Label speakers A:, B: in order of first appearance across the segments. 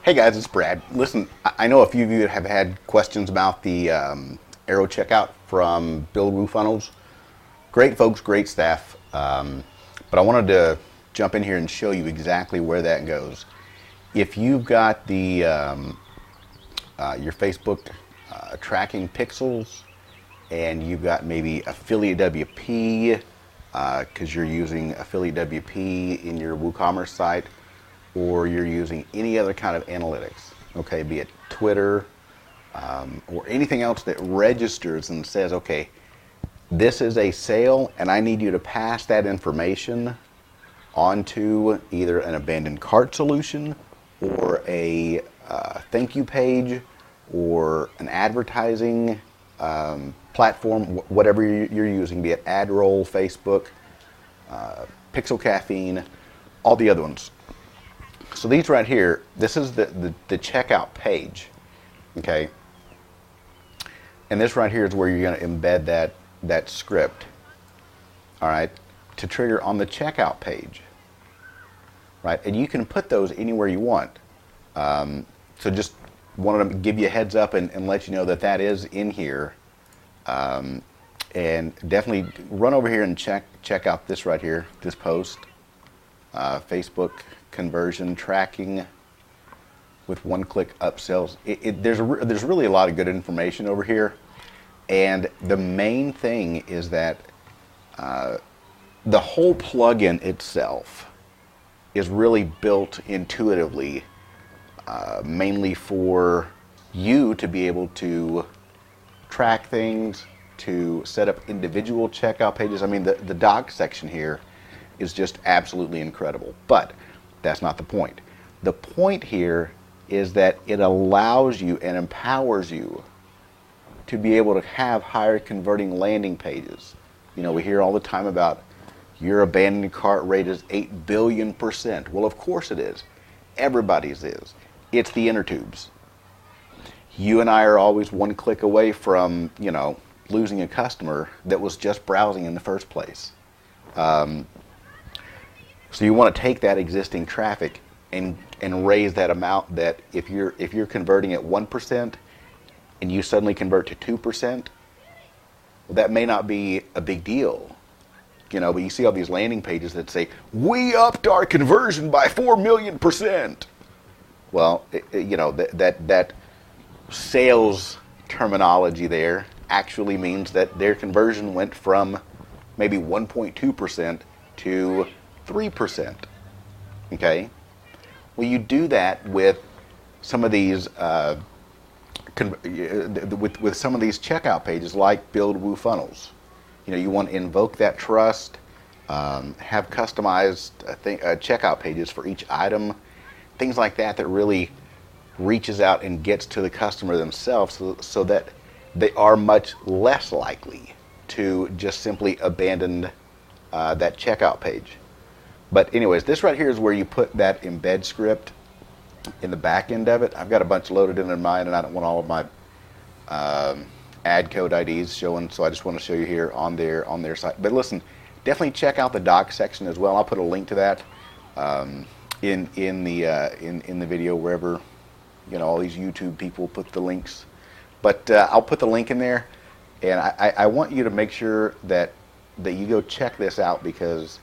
A: Hey guys, it's Brad. Listen, I know a few of you have had questions about the Areo Checkout from BuildWooFunnels. Great folks, great staff, but I wanted to jump in here and show you exactly where that goes. If you've got the your Facebook tracking pixels and you've got maybe affiliate WP because you're using affiliate WP in your WooCommerce site, or you're using any other kind of analytics, okay, be it Twitter or anything else that registers and says, okay, this is a sale and I need you to pass that information onto either an abandoned cart solution or a thank you page or an advertising platform, whatever you're using, be it AdRoll, Facebook, Pixel Caffeine, all the other ones. So these right here, this is the checkout page, okay? And this right here is where you're going to embed that script, all right, to trigger on the checkout page, right? And you can put those anywhere you want. So just wanted to give you a heads up and let you know that that is in here. And definitely run over here and check out this right here, this post, Facebook conversion tracking with one-click upsells. There's really a lot of good information over here, and the main thing is that the whole plugin itself is really built intuitively, mainly for you to be able to track things, to set up individual checkout pages. I mean, the doc section here is just absolutely incredible, but that's not the point. The point here is that it allows you and empowers you to be able to have higher converting landing pages. You know, we hear all the time about your abandoned cart rate is 8 billion%. Well, of course it is. Everybody's is. It's the inner tubes. You and I are always one click away from, you know, losing a customer that was just browsing in the first place. So you want to take that existing traffic and raise that amount, that if you're converting at 1% and you suddenly convert to 2%, well, that may not be a big deal, you know, but you see all these landing pages that say, we upped our conversion by 4 million%. Well, you know, that sales terminology there actually means that their conversion went from maybe 1.2% to 3%. Okay? Well, you do that with some of these with some of these checkout pages like BuildWooFunnels. You know, you want to invoke that trust, have customized checkout pages for each item, things like that that really reaches out and gets to the customer themselves, so that they are much less likely to just simply abandon that checkout page. But anyways, this right here is where you put that embed script in the back end of it. I've got a bunch loaded in mine, and I don't want all of my ad code IDs showing, so I just want to show you here on their site. But listen, definitely check out the doc section as well. I'll put a link to that in the video, wherever, you know, all these YouTube people put the links. But I'll put the link in there, and I want you to make sure that you go check this out, because,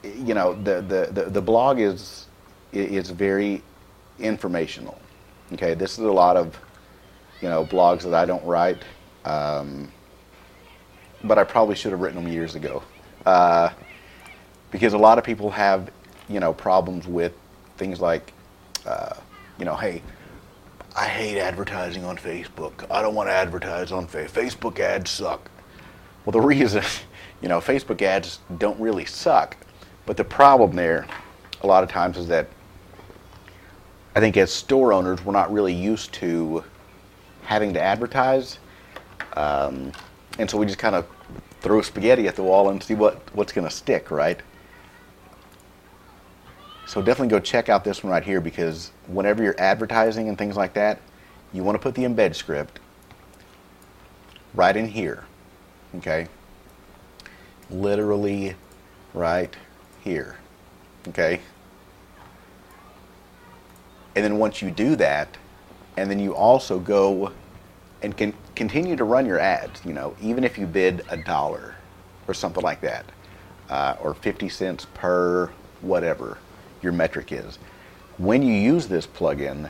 A: you know, the blog is very informational. Okay, this is a lot of, you know, blogs that I don't write, but I probably should have written them years ago, because a lot of people have, you know, problems with things like, you know, hey, I hate advertising on Facebook. I don't want to advertise on Facebook ads suck. Well, the reason, you know, Facebook ads don't really suck, but the problem there a lot of times is that I think as store owners, we're not really used to having to advertise, and so we just kind of throw spaghetti at the wall and see what's going to stick, right? So definitely go check out this one right here, because whenever you're advertising and things like that, you want to put the embed script right in here, okay? Literally right here, okay? And then once you do that, and then you also go and can continue to run your ads, you know, even if you bid $1 or something like that, or 50 cents per whatever your metric is. When you use this plugin,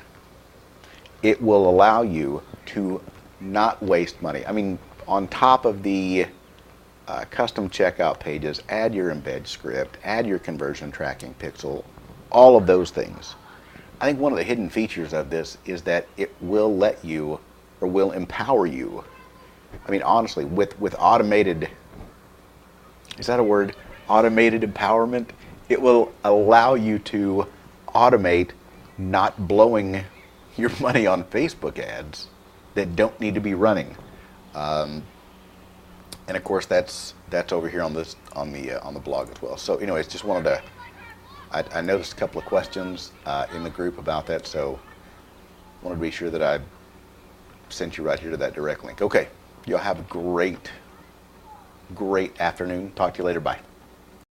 A: it will allow you to not waste money. I mean, on top of the custom checkout pages, add your embed script, add your conversion tracking pixel, all of those things. I think one of the hidden features of this is that it will let you, or will empower you. I mean, honestly, with automated, is that a word? Automated empowerment. It will allow you to automate not blowing your money on Facebook ads that don't need to be running. And of course, that's over here on this on the blog as well. So, anyways, just wanted to. I noticed a couple of questions in the group about that, so wanted to be sure that I sent you right here to that direct link. Okay, y'all have a great afternoon. Talk to you later. Bye.